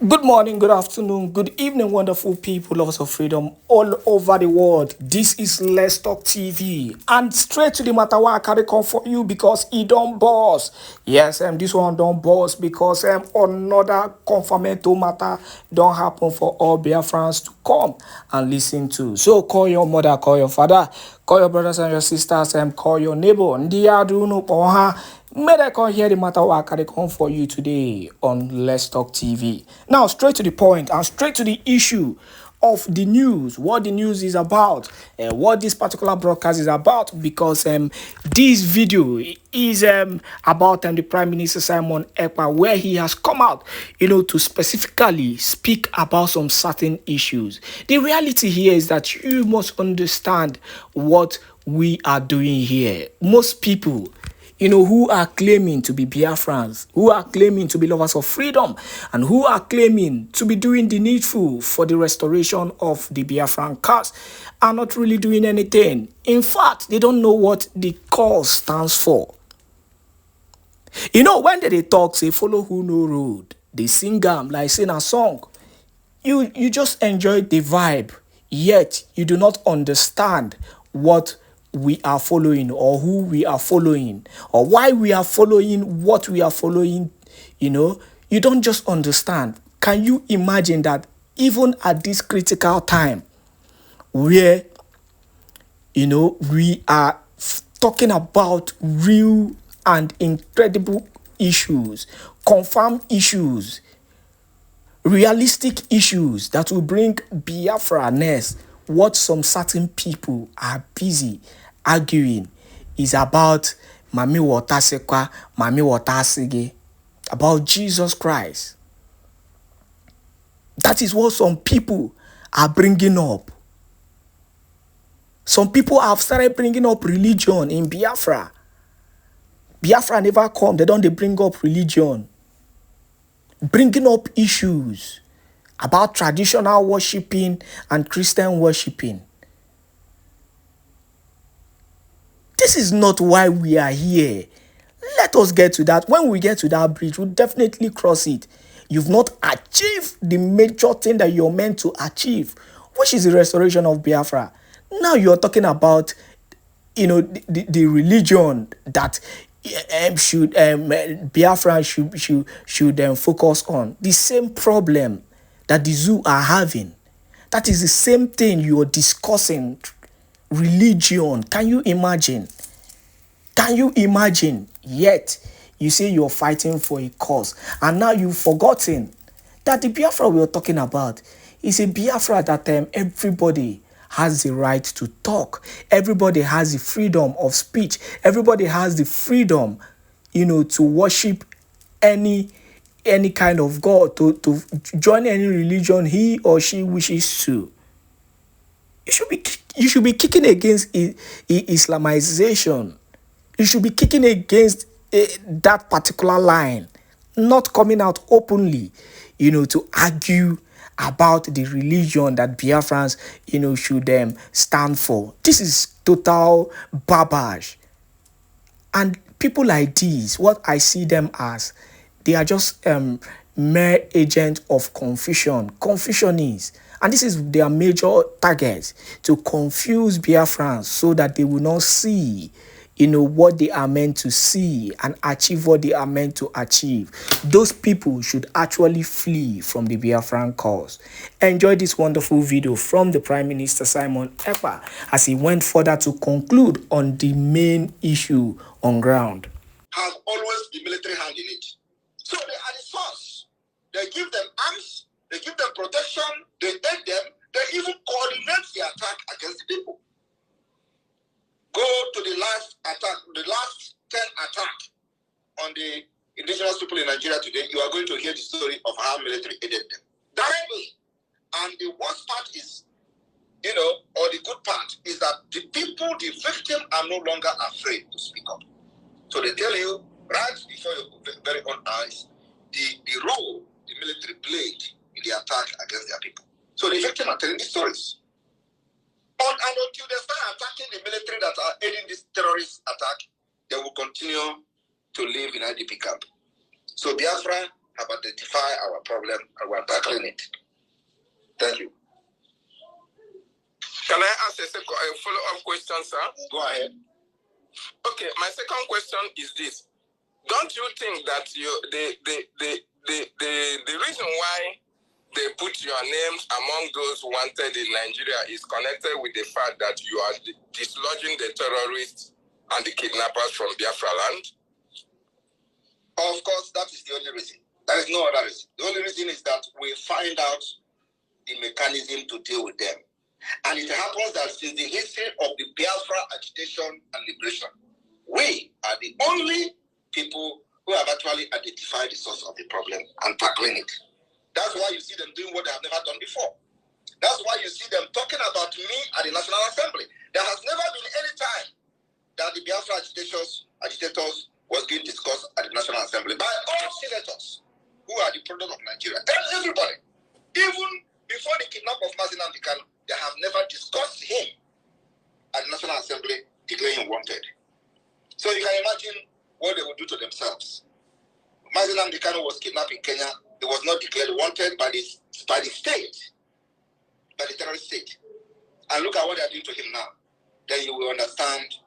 Good morning, good afternoon, good evening, wonderful people, lovers of freedom all over the world. This is Let's Talk TV, and straight to the matter why I carry come for you because he don't boss. Yes, this one don't boss because another confirmatory matter don't happen for all Biafrans to come and listen to. So call your mother, call your father, call your brothers and your sisters, and call your neighbor. May I come hear the matter what I carry come for you today on Let's Talk TV. Now, straight to the point and straight to the issue of the news, what the news is about, what this particular broadcast is about, because this video is about the Prime Minister Simon Ekpa, where he has come out, to specifically speak about some certain issues. The reality here is that you must understand what we are doing here. Most people, who are claiming to be Biafrans, who are claiming to be lovers of freedom, and who are claiming to be doing the needful for the restoration of the Biafran cause, are not really doing anything. In fact, they don't know what the cause stands for. When they talk, say, follow who no road, they sing them like sing a song. You just enjoy the vibe, yet you do not understand what we are following or who we are following or why we are following what we are following. You don't just understand. Can you imagine that even at this critical time where we are talking about real and incredible issues, confirmed issues, realistic issues that will bring Biafra-ness, what some certain people are busy arguing is about Mami Wata Sekwa, Mami Wata Sige, about Jesus Christ. That is what some people are bringing up. Some people have started bringing up religion in Biafra. Biafra never come, they don't bring up religion. Bringing up issues about traditional worshipping and Christian worshipping. This is not why we are here. Let us get to that. When we get to that bridge, we'll definitely cross it. You've not achieved the major thing that you're meant to achieve, which is the restoration of Biafra. Now you're talking about, the religion that Biafra should focus on. The same problem that the zoo are having. That is the same thing you're discussing. Religion. Can you imagine? Can you imagine? Yet, you say you're fighting for a cause. And now you've forgotten that the Biafra we're talking about is a Biafra that everybody has the right to talk. Everybody has the freedom of speech. Everybody has the freedom, to worship any kind of God, to join any religion he or she wishes to. You should be kicking against Islamization. You should be kicking against that particular line, not coming out openly, to argue about the religion that Biafrans, should stand for. This is total barbage. And people like these, what I see them as, they are just mere agents of confusion. Confucionists. And this is their major target, to confuse Biafrans so that they will not see, what they are meant to see and achieve what they are meant to achieve. Those people should actually flee from the Biafran cause. Enjoy this wonderful video from the Prime Minister Simon Ekpa as he went further to conclude on the main issue on ground. Has always the military hand in it. So they are the source. They give them arms, they give them protection, they aid them, they even coordinate the attack against the people. Go to the last attack, the last 10 attack on the indigenous people in Nigeria today. You are going to hear the story of how military aided them directly. And the worst part is, or the good part is that the people, the victim, are no longer afraid to speak up. So they tell you right before your very own eyes the role the military played in the attack against their people. So the victim are telling the stories. And until they start attacking the military that are aiding this terrorist attack, they will continue to live in IDP camp. So Biafra have identified our problem and we're tackling it. Thank you. Can I ask a follow-up question, sir? Go ahead. Okay, my second question is this. Don't you think that the reason why they put your names among those wanted in Nigeria is connected with the fact that you are dislodging the terrorists and the kidnappers from Biafra land? Of course, that is the only reason. There is no other reason. The only reason is that we find out the mechanism to deal with them. And it happens that since the history of the Biafra agitation and liberation, we are the only people who have actually identified the source of the problem and tackling it. That's why you see them doing what they have never done before. That's why you see them talking about me at the National Assembly. There has never been any time that the Biafra agitators was being discussed at the National Assembly by all senators who are the product of Nigeria. Tell everybody, even before the kidnap of Mazi Nnamdi Kanu, they have never discussed him at the National Assembly, declaring him wanted. So you can imagine what they would do to themselves. Mazi Nnamdi Kanu was kidnapped in Kenya. He was not declared wanted by the state, by the terrorist state. And look at what they are doing to him now. Then you will understand,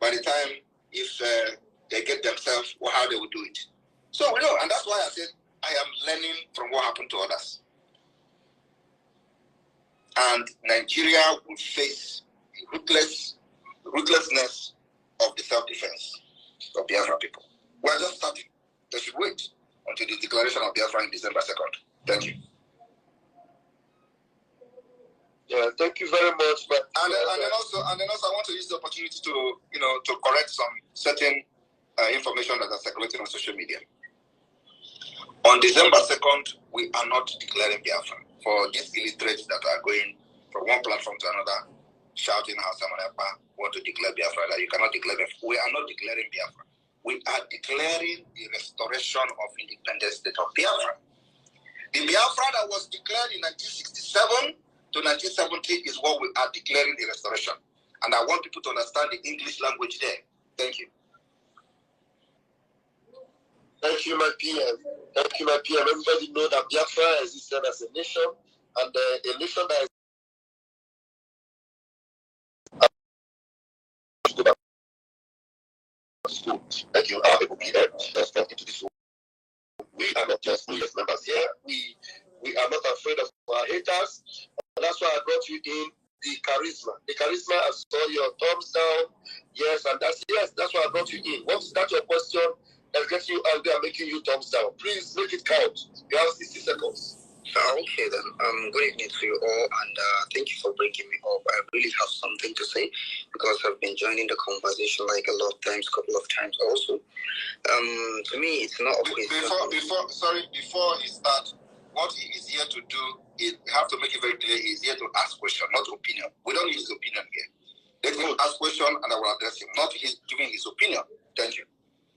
by the time if they get themselves, how they will do it. So we know, and that's why I said I am learning from what happened to others. And Nigeria will face the ruthlessness of the self-defense of Biafra people. We're just starting. They should wait until the declaration of Biafra in December 2nd. Thank you. Yeah, thank you very much. But and then also I want to use the opportunity to correct some certain information that are circulating on social media. On December 2nd, we are not declaring Biafra. For these illiterates that are going from one platform to another, shouting how someone want to declare Biafra, that you cannot declare Biafra. We are not declaring Biafra. We are declaring the restoration of independence state of Biafra. The Biafra that was declared in 1967 to 1970 is what we are declaring the restoration. And I want people to understand the English language there. Thank you. Thank you, my PM. Thank you, my PM. Everybody know that Biafra existed as a nation, and a nation that is that you are able to be into this. We are not just members here. We are not afraid of our haters. And that's why I brought you in the charisma. The charisma, I saw your thumbs down. Yes, and that's why I brought you in. Once that's your question, let's get you out there making you thumbs down. Please make it count. You have 60 seconds. Okay then. Good evening to you all, and thank you for bringing me up. I really have something to say because I've been joining the conversation like a couple of times also. To me, it's not a question. Before he starts, what he is here to do is, we have to make it very clear, he is here to ask question, not opinion. We don't need his opinion here. Let him ask question and I will address him, not his giving his opinion. Thank you.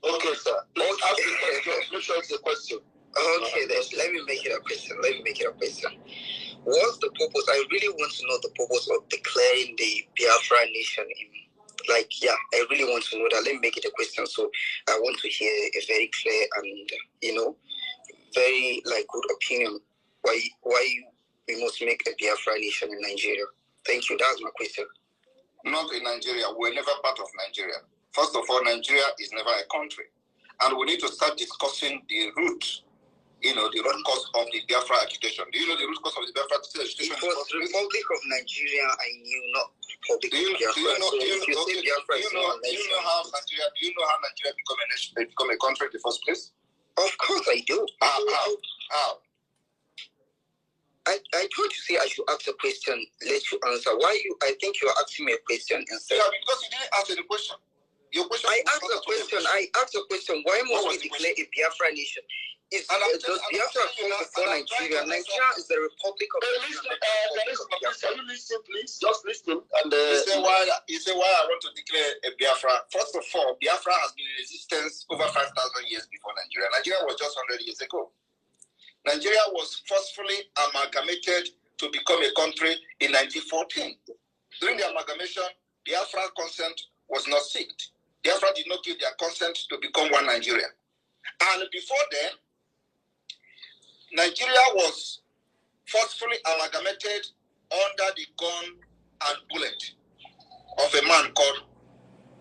Okay, sir. Let's ask the question. Make sure it's a question. Okay, then let me make it a question. What's the purpose? I really want to know the purpose of declaring the Biafra nation I really want to know that. Let me make it a question. So I want to hear a very clear and, very good opinion why we must make a Biafra nation in Nigeria. Thank you. That's my question. Not in Nigeria. We're never part of Nigeria. First of all, Nigeria is never a country. And we need to start discussing the root, the root cause of the Biafra agitation. Do you know the root cause of the Biafra agitation? It was the Republic of Nigeria, I knew, not Republic of Biafra. Do you know how Nigeria become a country in the first place? Of course I do. How? I told you, I should ask a question, let you answer. I think you are asking me a question instead. Yeah, because you didn't answer the question. Your question. I asked a question. Why must we declare a Biafra nation? Does Biafra come before Nigeria? Nigeria is the Republic of Can you listen, please? Just listen. And you say why I want to declare a Biafra. First of all, Biafra has been in existence over 5,000 years before Nigeria. Nigeria was just 100 years ago. Nigeria was forcefully amalgamated to become a country in 1914. During the amalgamation, Biafra consent was not sought. Biafra did not give their consent to become one Nigeria. And before then, Nigeria was forcefully amalgamated under the gun and bullet of a man called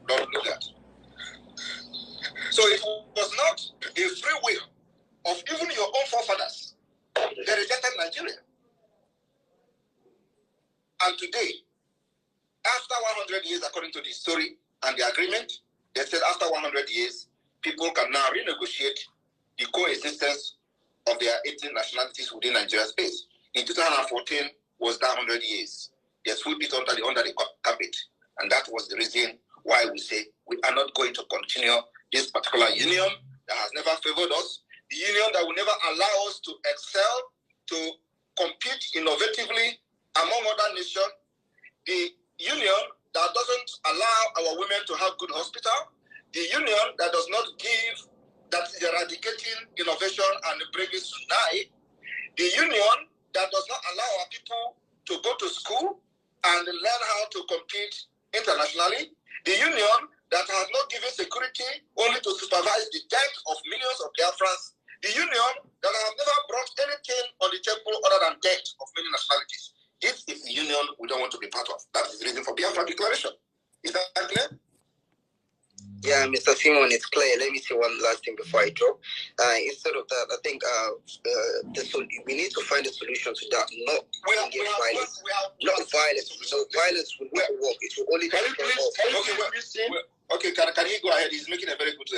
Lord Lugard. So it was not a free will of even your own forefathers. They rejected Nigeria. And today, after 100 years, according to the story and the agreement, they said after 100 years, people can now renegotiate the coexistence of their 18 nationalities within Nigeria's space. In 2014 was that 100 years. They swept it under the carpet. And that was the reason why we say we are not going to continue this particular union that has never favored us, the union that will never allow us to excel, to compete innovatively among other nations, the union that doesn't allow our women to have good hospital, the union that does not give, that is eradicating innovation and bringing tsunami, the union that does not allow our people to go to school and learn how to compete internationally, the union that has not given security only to supervise the death of millions of Biafrans, the union that has never brought anything on the table other than death of many nationalities. This is the union we don't want to be part of. That is the reason for Biafra declaration. Is that clear? Yeah, Mr. Simon, it's clear. Let me say one last thing before I drop. Instead of that, I think we need to find a solution to that. Not violence. Not violence. No, violence will not work. It will only. Can he go ahead? He's making a very good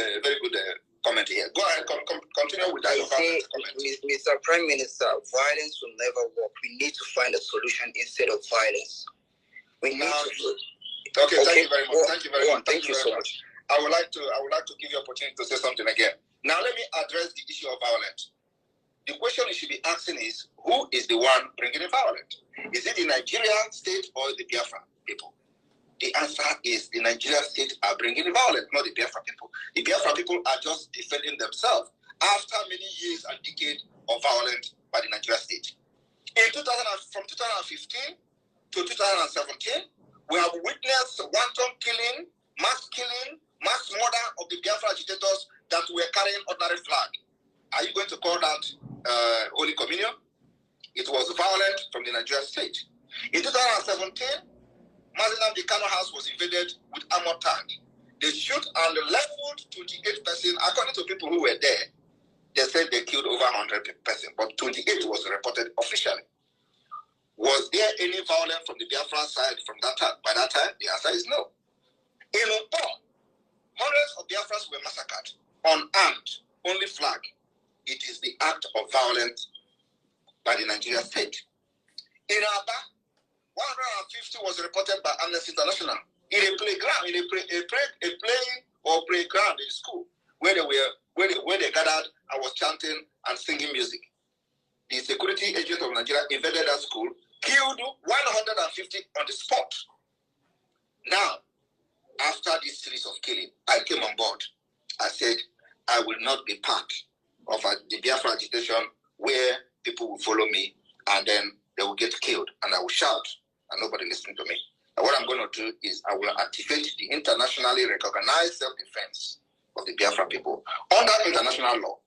comment here. Go ahead. Continue with that. Mr. Prime Minister, violence will never work. We need to find a solution instead of violence. We need to. Okay, thank you very much. Thank you very much. Thank you so much. I would like to give you an opportunity to say something again. Now let me address the issue of violence. The question you should be asking is, who is the one bringing the violence? Is it the Nigerian state or the Biafra people? The answer is the Nigerian state are bringing the violence, not the Biafra people. The Biafra people are just defending themselves after many years and decades of violence by the Nigerian state. From 2015 to 2017, we have witnessed wanton killing, mass murder of the Biafra agitators that were carrying ordinary flag. Are you going to call that Holy Communion? It was violent from the Nigerian state. In 2017, the Kano house was invaded with armored tank. They shoot and leveled 28 persons. According to people who were there, they said they killed over 100 persons, but 28 was reported officially. Was there any violence from the Biafran side from that time? By that time, the answer is no. In Ekpa, hundreds of Biafrans were massacred, unarmed, only flag. It is the act of violence by the Nigerian state. In Aba, 150 was reported by Amnesty International in a playground, in a playground in school where they gathered and was chanting and singing music. The security agent of Nigeria invaded that school, killed 150 on the spot. Now, after this series of killing, I came on board. I said, I will not be part of the Biafra agitation where people will follow me and then they will get killed and I will shout and nobody listening to me. And what I'm going to do is I will activate the internationally recognized self-defense of the Biafra people. Under international law,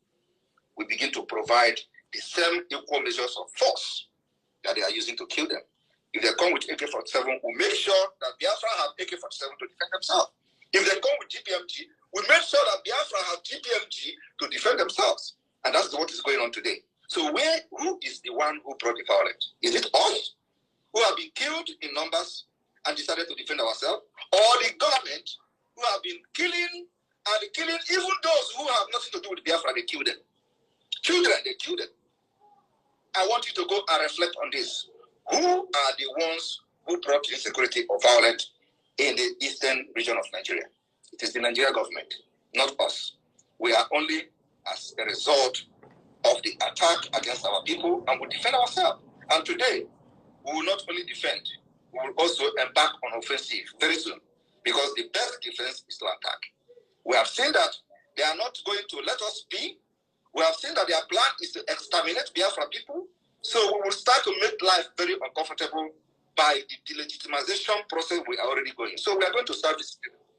we begin to provide the same equal measures of force that they are using to kill them. If they come with AK-47, we'll make sure that Biafra have AK-47 to defend themselves. If they come with GPMG, we'll make sure that Biafra have GPMG to defend themselves. And that's what is going on today. So who is the one who brought the violence? Is it us, who have been killed in numbers and decided to defend ourselves? Or the government, who have been killing even those who have nothing to do with Biafra, they kill them. Children, they kill them. I want you to go and reflect on this. Who are the ones who brought insecurity or violence in the eastern region of Nigeria? It is the Nigerian government, not us. We are only as a result of the attack against our people and we defend ourselves. And today, we will not only defend, we will also embark on offensive very soon because the best defense is to attack. We have seen that they are not going to let us be. We have seen that their plan is to exterminate Biafra people. So we will start to make life very uncomfortable by the delegitimization process we are already going. So we are going to start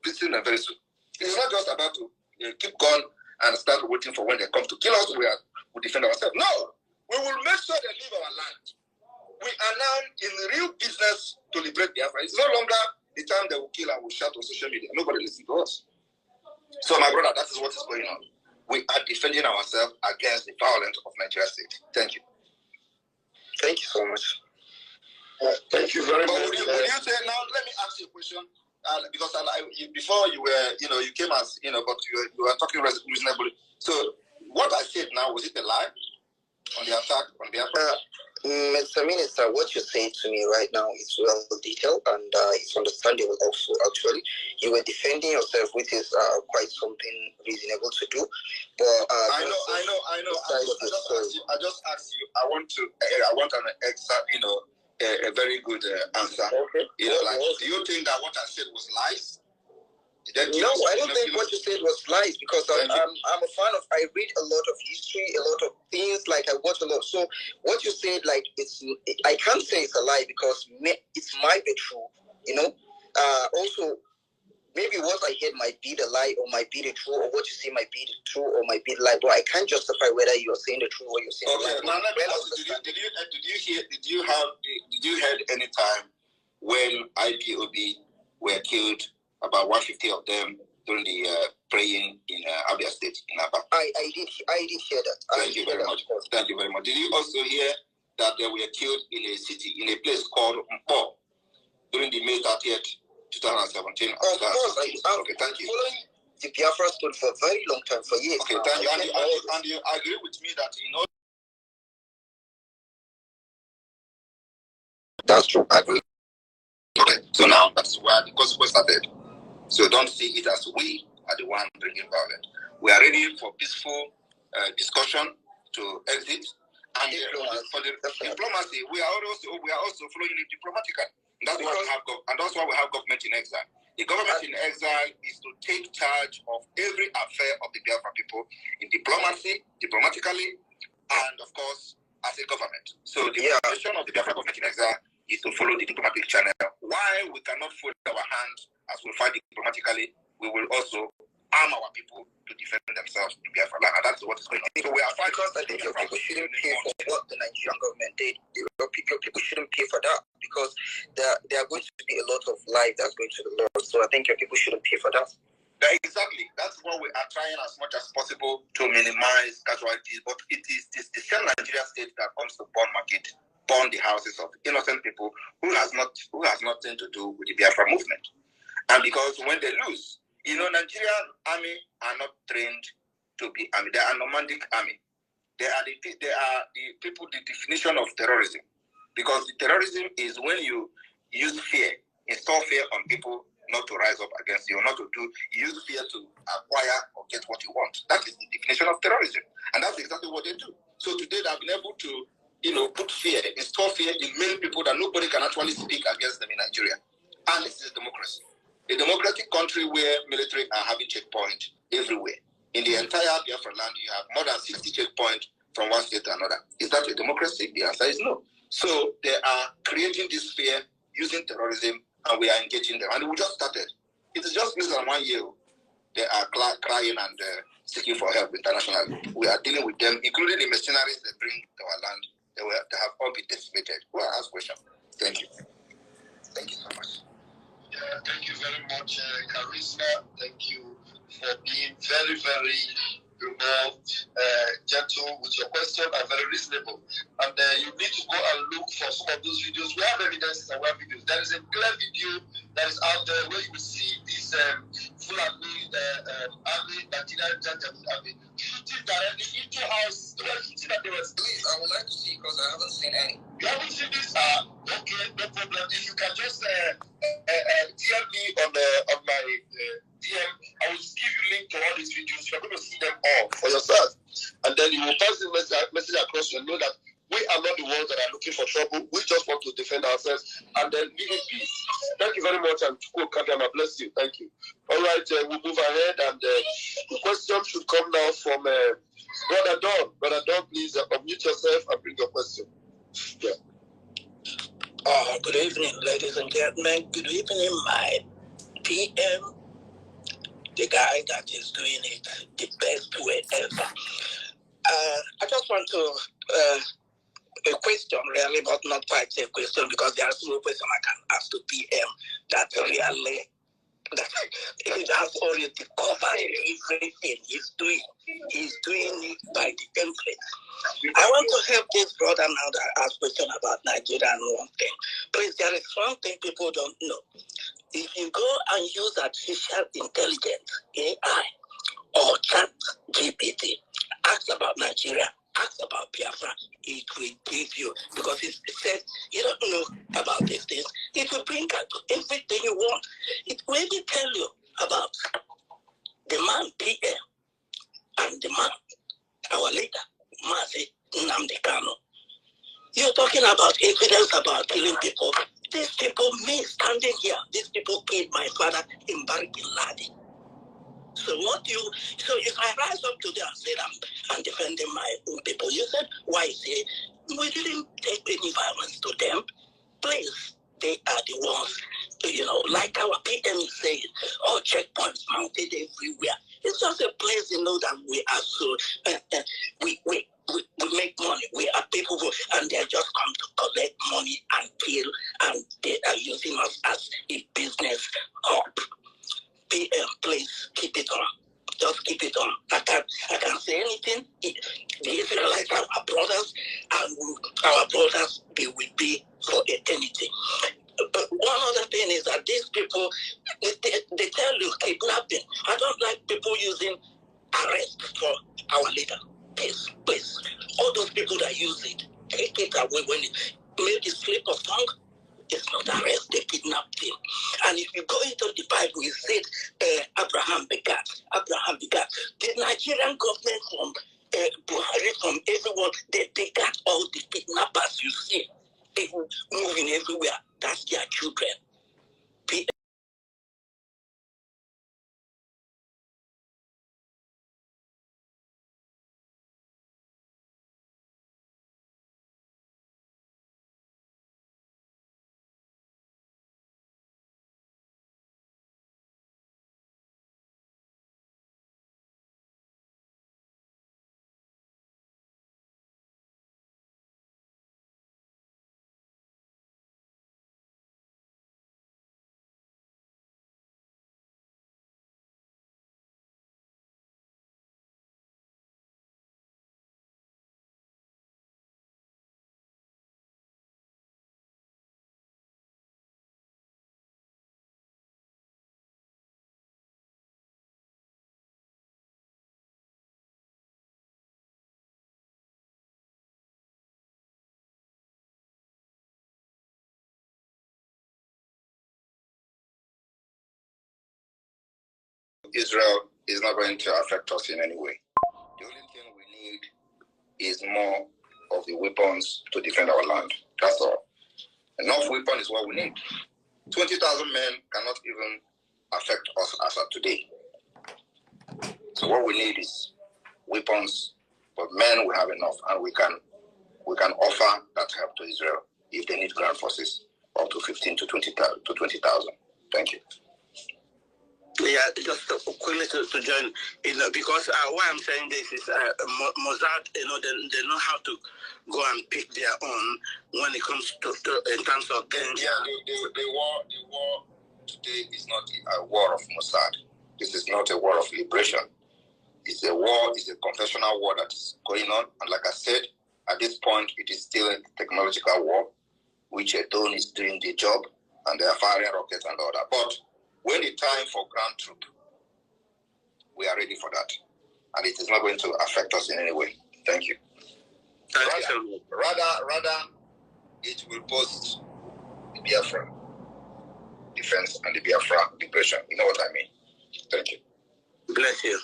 visiting them very soon. It's not just about to keep going and start waiting for when they come to kill us. We defend ourselves. No, We will make sure they leave our land. We are now in real business to liberate Biafra. It's no longer the time they will kill and will shout on social media. Nobody listens to us. So, my brother, that is what is going on. We are defending ourselves against the violence of Nigeria State. Thank you. Thank you so much. Thank you very much. Would you say now? Let me ask you a question. Because before you were, you came as, but you were talking reasonably. So, what I said now, was it a lie on the attack on Biafra? Mr. Minister, what you say to me right now is well detailed and it's understandable also, actually. You were defending yourself, which is quite something reasonable to do. But I know. I just asked you. I want an exact, a very good answer. Okay. Do you think that what I said was lies? No, I don't think what you said was lies, because I'm a fan of, I read a lot of history, a lot of things, like I watch a lot. So what you said, like, I can't say it's a lie because it might be true, Also, maybe what I heard might be the lie or might be the true, or what you say might be the true or might be the lie, but I can't justify whether you're saying the true or you're saying the lie. Okay, now let me ask you, did you heard any time when IPOB were killed, about 150 of them during the praying in Abia State in Aba? I did hear that. Thank you very much. Thank you very much. Did you also hear that they were killed in a place called Mpo during the May 30th, 2017? Of course, okay, thank you. Following the Biafra story for a very long time, for years. Okay, thank you. And you agree with me that That's true. I agree. Okay, so now that's where the consequence started. So don't see it as we are the one bringing violence. We are ready for peaceful discussion to exit, and for the diplomacy, we are also following it diplomatically. That's why we have government in exile. The government in exile is to take charge of every affair of the Biafra people in diplomatically, and of course as a government. So the position of the Biafra government in exile is to follow the diplomatic channel. Why we cannot fold our hands as we fight diplomatically, we will also arm our people to defend themselves in Biafra land. And that's what is going on. So we are fighting. Because I think your people shouldn't pay for what the Nigerian government did. Your people shouldn't pay for that, because there are going to be a lot of lives that's going to the loss. So I think your people shouldn't pay for that. Exactly. That's what we are trying as much as possible to minimize casualties. But it is the same Nigeria state that comes to bond market, burn the houses of innocent people who has nothing to do with the Biafra movement. And because when they lose, Nigerian army are not trained to be army. They are nomadic army. They are the people, the definition of terrorism. Because the terrorism is when you use fear, install fear on people not to rise up against you, or not to use fear to acquire or get what you want. That is the definition of terrorism. And that's exactly what they do. So today they have been able to put fear, install fear in many people that nobody can actually speak against them in Nigeria. And this is democracy. A democratic country where military are having checkpoints everywhere. In the entire Biafra land, you have more than 60 checkpoints from one state to another. Is that a democracy? The answer is no. So they are creating this fear using terrorism, and we are engaging them. And we just started. It is just less than 1 year. They are crying and seeking for help internationally. We are dealing with them, including the mercenaries they bring to our land. They have all been decimated. Well, ask question. Thank you. Thank you so much. Yeah, thank you very much, Charisma. Thank you for being very, very gentle with your question and very reasonable. And you need to go and look for some of those videos. We have evidences and we have videos. There is a clear video that is out there where you will see this Fulani army, Nigerian army, shooting directly into houses. They were shooting at the West. Please, I would like to see, because I haven't seen any. You haven't seen this? Okay, no problem. If you can just DM me on my DM, I will just give you a link to all these videos. You're going to see them all for yourself. And then you will pass the message across and know that we are not the ones that are looking for trouble. We just want to defend ourselves and then live in peace. Thank you very much, and Kadama, bless you. Thank you. All right, we'll move ahead, and the question should come now from Brother Don. Brother Don, please unmute yourself and bring your question. Yeah. Good evening, ladies and gentlemen. Good evening, my PM, the guy that is doing it the best way ever. I just want to a question, really, but not quite a question, because there is no question I can ask to PM that really, that he has already covered everything he's doing. He's doing it by the template. I want to help this brother now that asked question about Nigeria and one thing. Please, there is one thing people don't know. If you go and use artificial intelligence, AI, or chat GPT, ask about Nigeria, ask about Biafra, it will give you, because it says you don't know about these things, it will bring out everything you want. It will even tell you about the man PM and the man, our leader, Mazi Nnamdi Kanu. You're talking about evidence about killing people. These people, me standing here, these people killed my father in Bariki Ladi. So if I rise up today and say I'm defending my own people, you said, why say we didn't take any violence to them? Please, they are the ones, like our PM is saying, all checkpoints mounted everywhere. It's just a place, that we are so, we make money. We are people and they just come to collect money and kill, and they are using us as a business hub. PM, please keep it on. Just keep it on. I can't say anything. The Israelites are our brothers, and our brothers, they will be for eternity. But one other thing is that these people, they tell you kidnapping. I don't like people using arrest for our leader. Please. All those people that use it, take it away when it make it slip of tongue. It's not arrest, they kidnapped him. And if you go into the Bible, it said Abraham begat. The Nigerian government from Buhari, from everyone, they begat all the kidnappers you see. People moving everywhere. That's their children. Israel is not going to affect us in any way. The only thing we need is more of the weapons to defend our land. That's all. Enough weapon is what we need. 20,000 men cannot even affect us as of today. So what we need is weapons, but men we have enough, and we can offer that help to Israel if they need ground forces up to 15 to 20,000. Thank you. Yeah, just quickly to join, because why I'm saying this is Mossad, they know how to go and pick their own when it comes to in terms of danger. Yeah, the war today is not a war of Mossad. This is not a war of liberation. It's a war, it's a confessional war that is going on. And like I said, at this point, it is still a technological war, which Edon is doing the job, and they are firing rockets and all that. But when the time for ground troop, we are ready for that. And it is not going to affect us in any way. Thank you. Rather, it will boost the Biafra defense and the Biafra liberation. You know what I mean? Thank you. Bless you.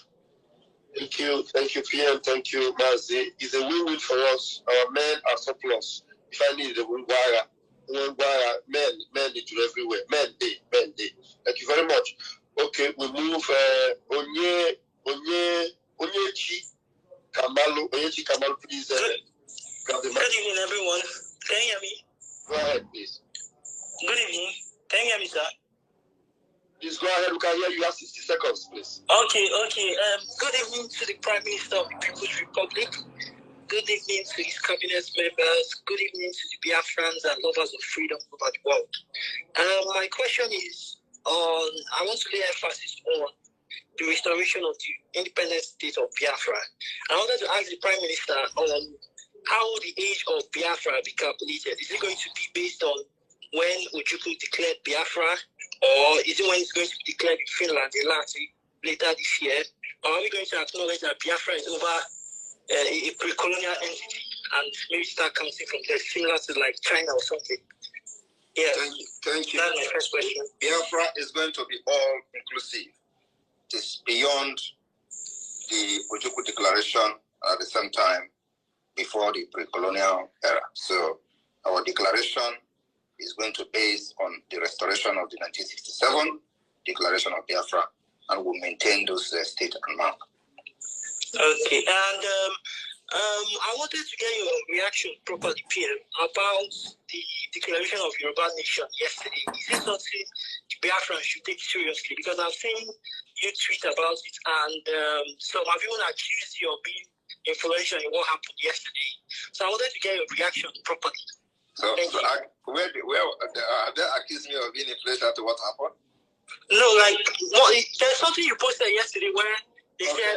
Thank you, PM. Thank you, Mazi. It's a win-win for us. Our men are surplus. If I need a wire, men need to everywhere. Men day. Thank you very much. Okay, we move. Onyechi Kamalu, please. Grab the mic. Good evening, everyone. Can you hear me? Go ahead, please. Good evening. Can you hear me, sir? Please go ahead. We can hear you. Have 60 seconds, please. Okay. Good evening to the Prime Minister of the People's Republic. Good evening to his cabinet members. Good evening to the Biafrans and lovers of freedom over the world. My question is I want to lay emphasis on the restoration of the independent state of Biafra. I wanted to ask the Prime Minister on how the age of Biafra be calculated. Is it going to be based on when Ojukwu declared Biafra, or is it when it's going to be declared in Finland, in Lati, later this year? Or are we going to acknowledge that Biafra is over a pre-colonial entity and maybe start counting from there, similar to like China or something? Yeah. Thank you. That's my first question. Biafra is going to be all inclusive. It is beyond the Ojukwu Declaration, at the same time before the pre-colonial era. So our declaration is going to base on the restoration of the 1967 Declaration of Biafra, and will maintain those state and mark. Okay, and I wanted to get your reaction properly, PM, about the declaration of Yoruba Nation yesterday. Is it something the Biafrans should take seriously? Because I've seen you tweet about it, and some have even accused you of being influential in what happened yesterday. So I wanted to get your reaction properly. Where they accuse me of being influential to what happened? No, there's something you posted yesterday where they said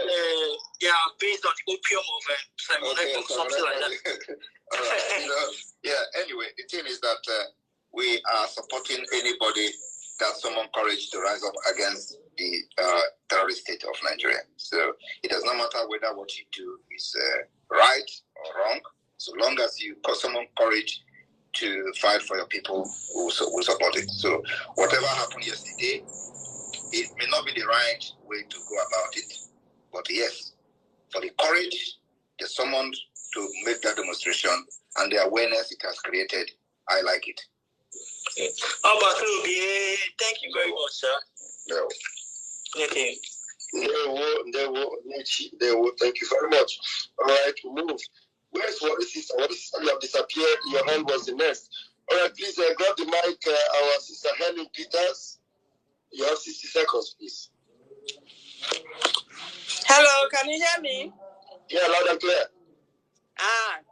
they are based on the opium of Simon Ekpa, something like that. Anyway, the thing is that we are supporting anybody that summon courage to rise up against the terrorist state of Nigeria. So it does not matter whether what you do is right or wrong, so long as you summon courage to fight for your people, who support it. So whatever happened yesterday, it may not be the right way to go about it, but yes, for the courage they summoned to make that demonstration and the awareness it has created, I like it. Okay. How about you? Thank you very much, sir. No. Okay. They will. Thank you very much. All right, we move. Where's what sister? What sister? You have disappeared. Your hand was the next. All right, please grab the mic. Our sister Helen Peters. You have 60 seconds, please. Hello, can you hear me? Yeah, loud and clear.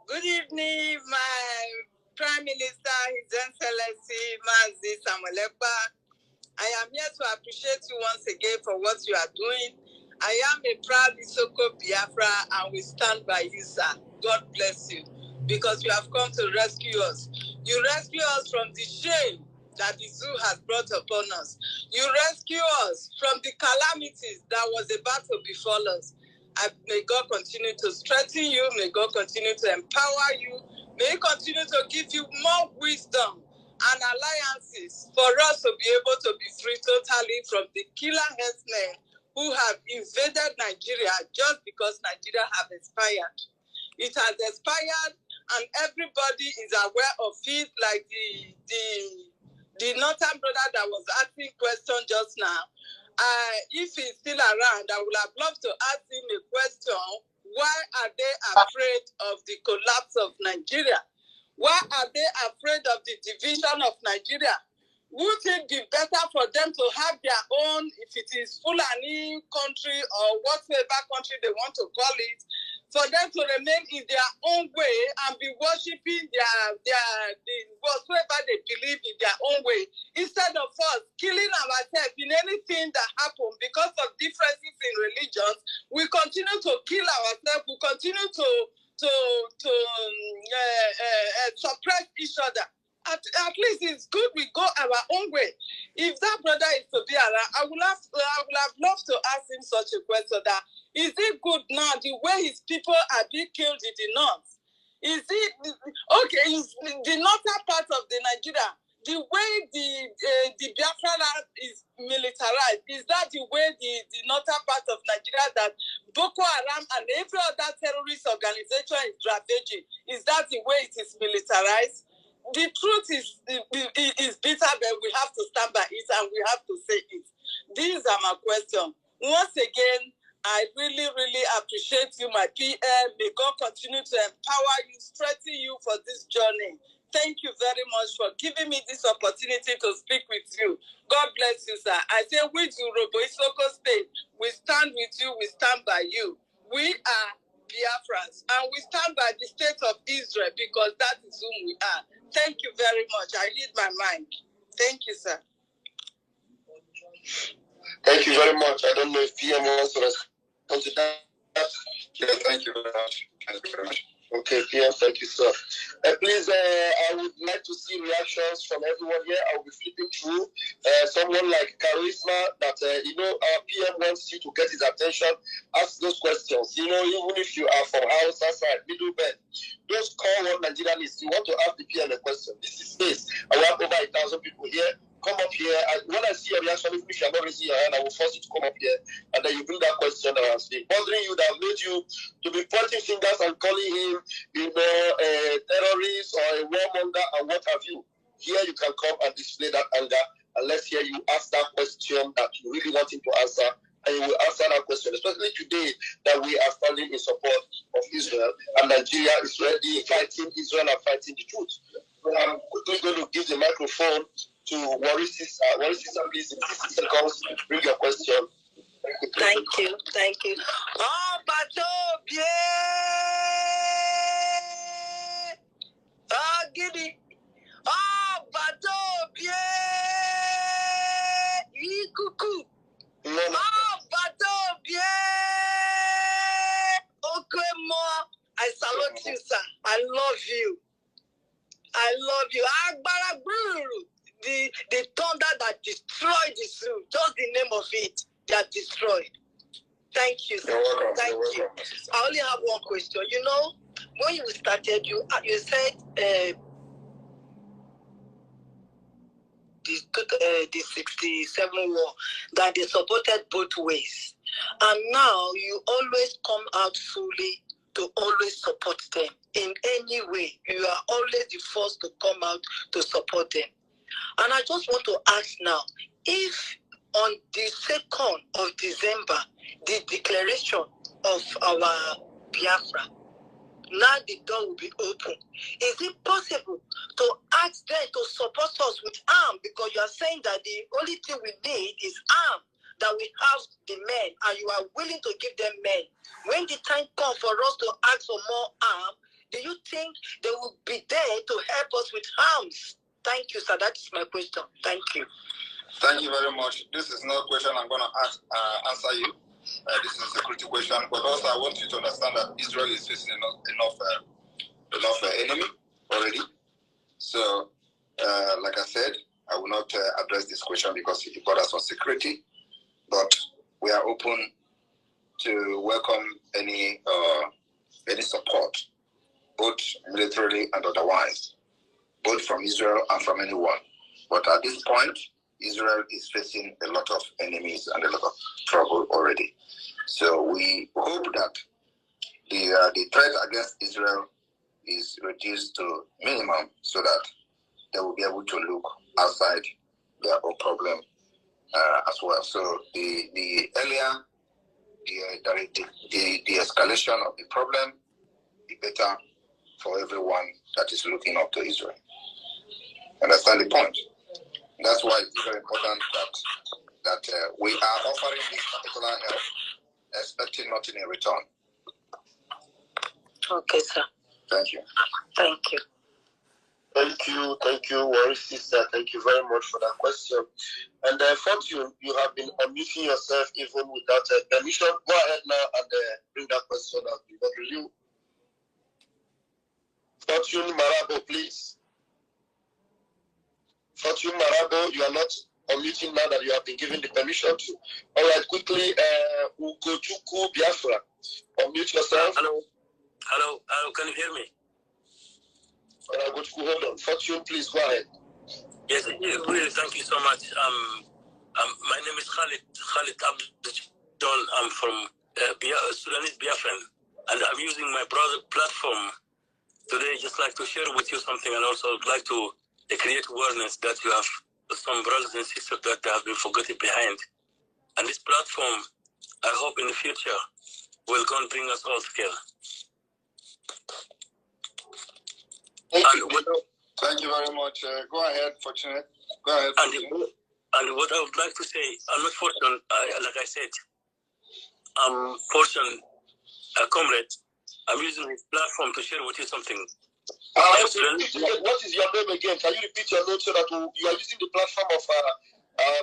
Good evening, my Prime Minister, His Excellency, Mazi Samuel Ekpa. I am here to appreciate you once again for what you are doing. I am a proud Isoko Biafra, and we stand by you, sir. God bless you, because you have come to rescue us. You rescue us from the shame that the zoo has brought upon us. You rescue us from the calamities that was about to befall us. May God continue to strengthen you. May God continue to empower you. May He continue to give you more wisdom and alliances for us to be able to be free totally from the killer headsmen who have invaded Nigeria just because Nigeria have expired. It has expired, and everybody is aware of it, like the northern brother that was asking question just now. If he's still around, I would have loved to ask him a question. Why are they afraid of the collapse of Nigeria? Why are they afraid of the division of Nigeria? Would it be better for them to have their own, if it is Fulani country or whatever country they want to call it, for them to remain in their own way and be worshiping whatever they believe in their own way, instead of us killing ourselves in anything that happens because of differences in religions? We continue to kill ourselves. We continue to suppress each other. At least it's good we go our own way. If that brother is to be around, I would have loved to ask him such a question: that is it good now the way his people are being killed in the north? Is it okay? Is the northern part of the Nigeria, the way the Biafra is militarized? Is that the way the northern part of Nigeria that Boko Haram and every other terrorist organization is ravaging? Is that the way it is militarized? The truth is bitter, but we have to stand by it and we have to say it. These are my questions. Once again, I really, really appreciate you, my PM. May God continue to empower you, strengthen you for this journey. Thank you very much for giving me this opportunity to speak with you. God bless you, sir. I say with you, Robo Isoko State, we stand with you, we stand by you. We are Biafrans, and we stand by the state of Israel because that is whom we are. Thank you very much. I read my mind. Thank you, sir. Thank you very much. I don't know if PM wants to respond to that. Yes, thank you very much. Thank you very much. Okay, PM, thank you, sir. Please, I would like to see reactions from everyone here. I will be flipping through. Someone like Charisma that, our PM wants you to get his attention. Ask those questions. Even if you are from Hausa side, Middle Belt, those call one Nigerians. You want to ask the PM a question. This is space. I have over 1,000 people here. Come up here. When I see your reaction, even if you are not raising your hand, I will force you to come up here. And then you bring that question that has been bothering you, that made you to be pointing fingers and calling him, a terrorist or a warmonger and what have you. Here you can come and display that anger. And let's hear you ask that question that you really want him to answer. And you will answer that question, especially today that we are standing in support of Israel. And Nigeria is ready fighting Israel and fighting the truth. I'm quickly going to give the microphone to Worry Sister. Worry Sister, please, in 60 seconds, bring your question. Thank you. Oh, Batobie! Oh, Giddy! Oh, Batobie! Ikuku! Oh, Batobie! Okay, more. I salute you, sir. I love you. Agbara Bruru! The thunder that destroyed the zoo, just the name of it, they are destroyed. Thank you, sir. You're welcome. Thank you. I only have one question. When you started, you said the 67 war, that they supported both ways. And now you always come out fully to always support them. In any way, you are always the first to come out to support them. And I just want to ask now, if on the 2nd of December, the declaration of our Biafra, now the door will be open. Is it possible to ask them to support us with arms? Because you are saying that the only thing we need is arms, that we have the men, and you are willing to give them men. When the time comes for us to ask for more arms, do you think they will be there to help us with arms? Thank you, sir. That is my question. Thank you. Thank you very much. This is not a question I'm going to answer you. This is a security question, but also I want you to understand that Israel is facing enough enemy already. So, like I said, I will not address this question because it got us on security, but we are open to welcome any support, both militarily and otherwise, both from Israel and from anyone. But at this point, Israel is facing a lot of enemies and a lot of trouble already. So we hope that the threat against Israel is reduced to minimum so that they will be able to look outside their own problem as well. So the earlier the escalation of the problem, the better for everyone that is looking up to Israel. Understand the point? That's why it's very important that we are offering this particular help, expecting nothing in return. Okay, sir. Thank you. Thank you. Thank you, Worry Sister. Thank you very much for that question. And Fortune, you have been unmuting yourself even without permission. Go ahead now and bring that question up. Over to you. Fortune Marabo, please. Fortune Marabo, you are not unmuting now that you have been given the permission to. All right, quickly, Ugochukwu Biafra, unmute yourself. Hello, can you hear me? Ugochukwu, hold on. Fortune, please, go ahead. Yes, really, thank you so much. My name is Khalid Abdul. I'm from Sudanese Biafran, and I'm using my brother platform today just like to share with you something, and also would like to create awareness that you have some brothers and sisters that have been forgotten behind. And this platform, I hope in the future, will go and bring us all together. Thank you very much. Go ahead, Fortunate. Go ahead. And what I would like to say, I'm not fortunate, like I said, I'm fortunate, a comrade I'm using his platform to share with you something. What is your name again? Can you repeat your name so that you are using the platform of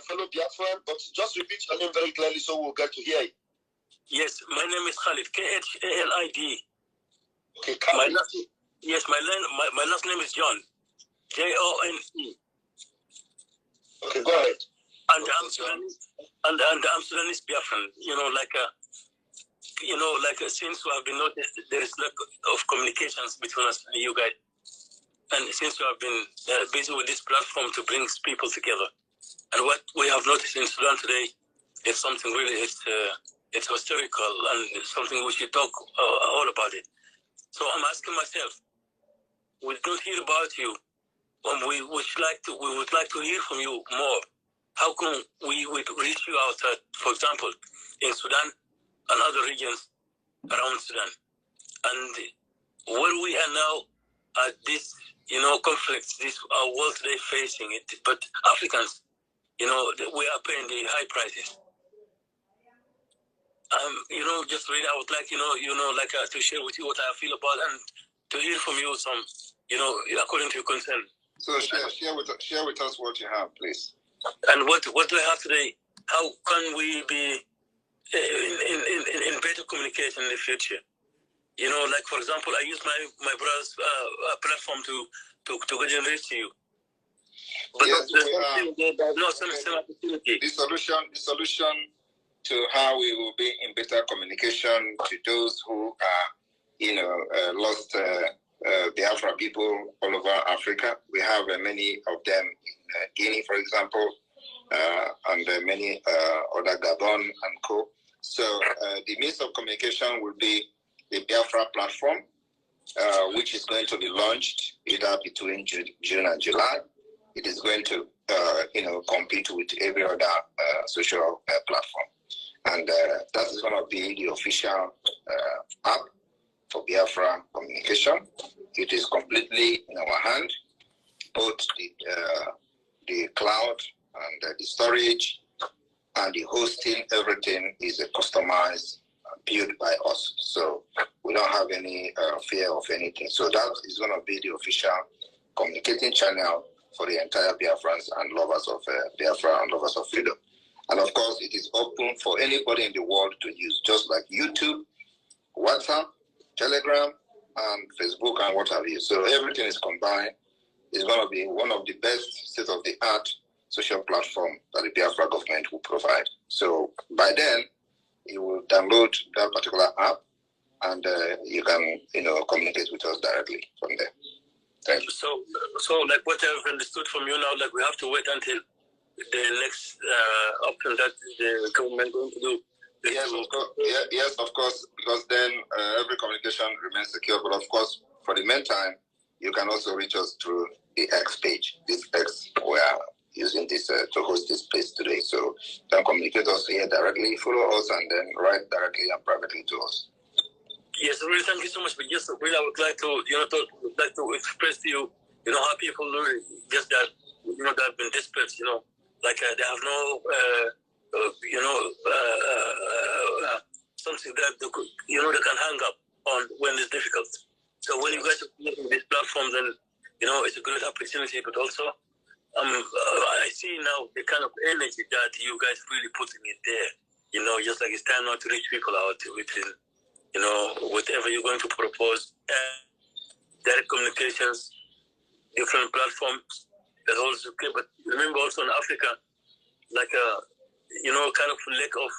fellow Biafran, but just repeat your name very clearly so we'll get to hear it. Yes, my name is Khalid, Khalid. Okay, Khalid. My last name is John, Jone. Okay, go ahead. And I'm Sudanese Biafran. Since we have been noticed, there is lack of communications between us and you guys. And since we have been busy with this platform to bring people together, and what we have noticed in Sudan today is something really, it's historical and something we should talk all about it. So I'm asking myself, we don't hear about you, and we would like to hear from you more. How can we reach you outside, for example, in Sudan and other regions around Sudan? And where we are now at this, conflicts, this world today facing it, but Africans, we are paying the high prices. Just really, I would like, to share with you what I feel about and to hear from you some, according to your concern. So share with us what you have, please. And what do I have today? How can we be in better communication in the future? For example, I use my brother's platform to get and reach you. But yes, some opportunity. The solution to how we will be in better communication to those who are, lost Biafra people all over Africa. We have many of them in Guinea, for example, and many other Gabon and co. So the means of communication will be the Biafra platform, which is going to be launched either between June and July. It is going to, compete with every other social platform. And that is going to be the official app for Biafra communication. It is completely in our hand, both the cloud and the storage and the hosting, everything is customized, built by us. So we don't have any fear of anything. So that is going to be the official communicating channel for the entire Biafrans and lovers of Biafra and lovers of freedom. And of course, it is open for anybody in the world to use, just like YouTube, WhatsApp, Telegram, and Facebook, and what have you. So everything is combined. It's going to be one of the best state-of-the-art social platform that the Biafra government will provide. So by then, you will download that particular app, and you can, communicate with us directly from there. Thank you. So like what I've understood from you now, like we have to wait until the next option that the government going to do. Yes, of course. Yes, of course, because then every communication remains secure. But of course, for the meantime, you can also reach us through the X page. This X, we are using this to host this place today. So you can communicate us here directly, follow us, and then write directly and privately to us. Yes, really, thank you so much. But just really, I would like to express to you, how people just that, that have been displaced, like they have no, something that they can hang up on when it's difficult. So when you guys are using this platform, then it's a good opportunity. But also, I see now the kind of energy that you guys really putting in there. Just like it's time now to reach people out within, whatever you're going to propose, direct communications, different platforms. That's also okay. But remember, also in Africa, like kind of lack of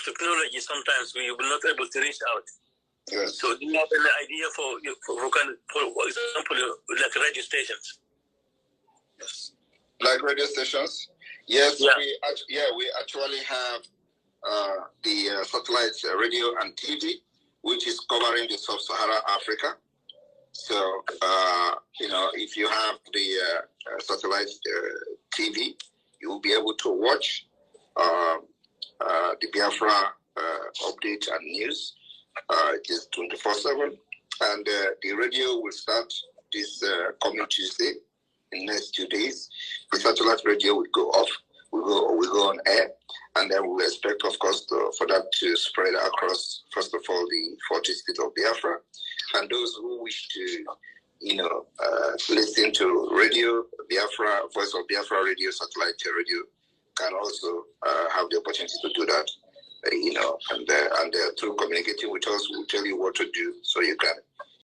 technology. Sometimes we were not able to reach out. Yes. So do you have an idea for example, like radio stations? Yes. Like radio stations? Yes. Yeah. We actually have the satellite radio and TV, which is covering the sub-Saharan Africa. So, if you have the satellite TV, you will be able to watch the Biafra update and news. It is 24/7, and the radio will start this coming Tuesday. In the next 2 days, the satellite radio will go off. we go on air, and then we expect, of course, for that to spread across, first of all, the 40 states of Biafra, and those who wish to, listen to radio, Biafra, Voice of Biafra radio, satellite radio, can also have the opportunity to do that, and through communicating with us, we'll tell you what to do so you can